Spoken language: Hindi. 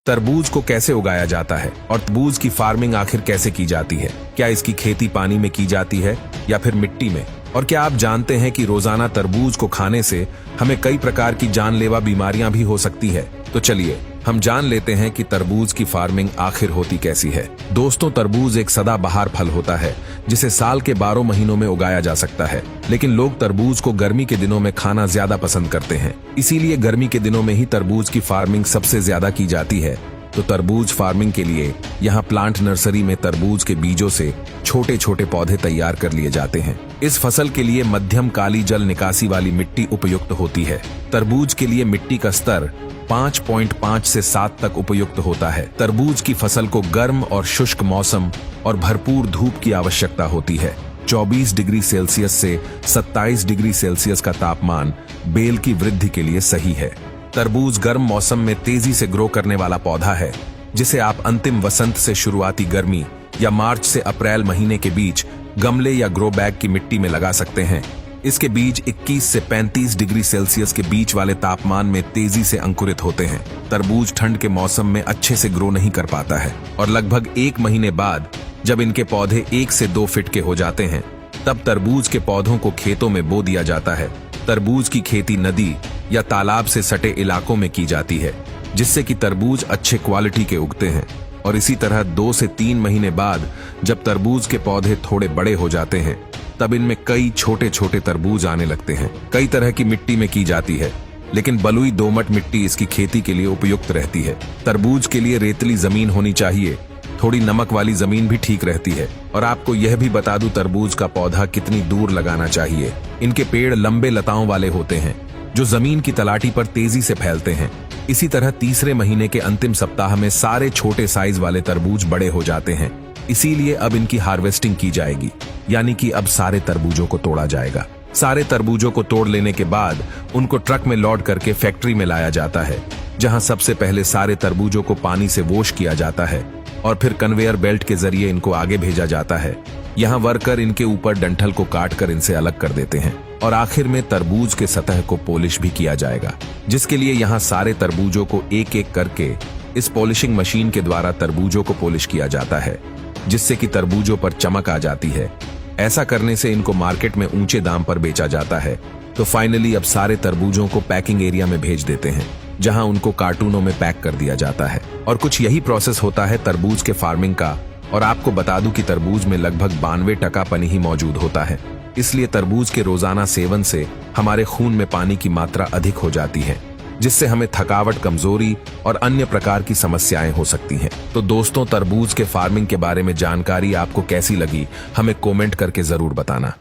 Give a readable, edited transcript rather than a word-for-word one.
तरबूज को कैसे उगाया जाता है और तरबूज की फार्मिंग आखिर कैसे की जाती है। क्या इसकी खेती पानी में की जाती है या फिर मिट्टी में? और क्या आप जानते हैं कि रोजाना तरबूज को खाने से हमें कई प्रकार की जानलेवा बीमारियां भी हो सकती है। तो चलिए हम जान लेते हैं कि तरबूज की फार्मिंग आखिर होती कैसी है। दोस्तों, तरबूज एक सदाबहार फल होता है जिसे साल के 12 महीनों में उगाया जा सकता है, लेकिन लोग तरबूज को गर्मी के दिनों में खाना ज्यादा पसंद करते हैं। इसीलिए गर्मी के दिनों में ही तरबूज की फार्मिंग सबसे ज्यादा की जाती है। तो तरबूज फार्मिंग के लिए यहाँ प्लांट नर्सरी में तरबूज के बीजों से छोटे छोटे पौधे तैयार कर लिए जाते हैं। इस फसल के लिए मध्यम काली जल निकासी वाली मिट्टी उपयुक्त होती है। तरबूज के लिए मिट्टी का स्तर 5.5 से 7 तक उपयुक्त होता है। तरबूज की फसल को गर्म और शुष्क मौसम और भरपूर धूप की आवश्यकता होती है। 24 डिग्री सेल्सियस से 27 डिग्री सेल्सियस का तापमान बेल की वृद्धि के लिए सही है। तरबूज गर्म मौसम में तेजी से ग्रो करने वाला पौधा है, जिसे आप अंतिम वसंत से शुरुआती गर्मी या मार्च से अप्रैल महीने के बीच गमले या ग्रो बैग की मिट्टी में लगा सकते हैं। इसके बीज 21 से 35 डिग्री सेल्सियस के बीच वाले तापमान में तेजी से अंकुरित होते हैं। तरबूज ठंड के मौसम में अच्छे से ग्रो नहीं कर पाता है और लगभग 1 महीने बाद जब इनके पौधे 1 से 2 फीट के हो जाते हैं, तब तरबूज के पौधों को खेतों में बो दिया जाता है। तरबूज की खेती नदी या तालाब से सटे इलाकों में की जाती है, जिससे कि तरबूज अच्छे क्वालिटी के उगते हैं। और इसी तरह 2 से 3 महीने बाद जब तरबूज के पौधे थोड़े बड़े हो जाते हैं, तब इनमें कई छोटे छोटे तरबूज आने लगते हैं। कई तरह की मिट्टी में की जाती है, लेकिन बलुई दोमट मिट्टी इसकी खेती के लिए उपयुक्त रहती है। तरबूज के लिए रेतली जमीन होनी चाहिए, थोड़ी नमक वाली जमीन भी ठीक रहती है। और आपको यह भी बता दूं, तरबूज का पौधा कितनी दूर लगाना चाहिए। इनके पेड़ लंबे लताओं वाले होते हैं जो जमीन की तलाटी पर तेजी से फैलते हैं। इसी तरह तीसरे महीने के अंतिम सप्ताह में सारे छोटे साइज वाले तरबूज बड़े हो जाते हैं। इसीलिए अब इनकी हार्वेस्टिंग की जाएगी, यानी कि अब सारे तरबूजों को तोड़ा जाएगा। सारे तरबूजों को तोड़ लेने के बाद उनको ट्रक में लोड करके फैक्ट्री में लाया जाता है, जहां सबसे पहले सारे तरबूजों को पानी से वॉश किया जाता है और फिर कन्वेयर बेल्ट के जरिए इनको आगे भेजा जाता है। यहाँ वर्कर इनके ऊपर डंठल को काट कर इनसे अलग कर देते हैं और आखिर में तरबूज के सतह को पॉलिश भी किया जाएगा, जिसके लिए यहाँ सारे तरबूजों को एक एक करके इस पॉलिशिंग मशीन के द्वारा तरबूजों को पॉलिश किया जाता है, जिससे कि तरबूजों पर चमक आ जाती है। ऐसा करने से इनको मार्केट में ऊंचे दाम पर बेचा जाता है। तो फाइनली अब सारे तरबूजों को पैकिंग एरिया में भेज देते हैं, जहां उनको कार्टूनों में पैक कर दिया जाता है। और कुछ यही प्रोसेस होता है तरबूज के फार्मिंग का। और आपको बता दूं कि तरबूज में लगभग 92% पानी ही मौजूद होता है। इसलिए तरबूज के रोजाना सेवन से हमारे खून में पानी की मात्रा अधिक हो जाती है, जिससे हमें थकावट, कमजोरी और अन्य प्रकार की समस्याएं हो सकती हैं। तो दोस्तों, तरबूज के फार्मिंग के बारे में जानकारी आपको कैसी लगी, हमें कमेंट करके जरूर बताना।